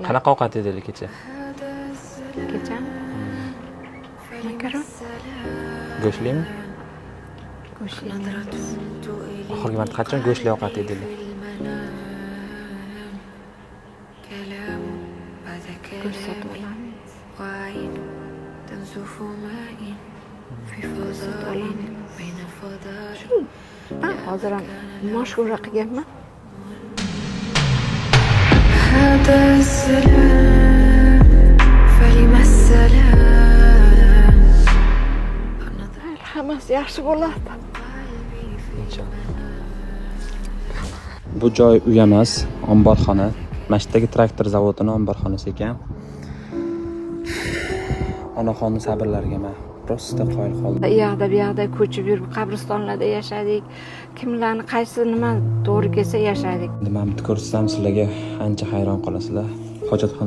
Qanaqa ovqat edinglar kecha? Kecha makaron Go'shlimi? go'sht Oxirgi marta qachon go'shtli ovqat edinglar? go'sht sotib olamiz. Hozir ham mashg'ula qilganman. هذا السلام فلما السلام Hammasi yaxshi bo'ladi. Inshaalloh. Bu joy uy emas, omborxona. Masjiddagi traktor zavodini omborxonasi ekan. Onaxonni sabrlarga men prosta qoyil qoldim. Bu yoqda ko'chib yurib qabristonlarda yashadik. Kimlarni qaysi nima to'g'ri kelsa yashadik. Endi men bitta ko'rsam sizlarga ancha hayron qolasizlar. Hojatxona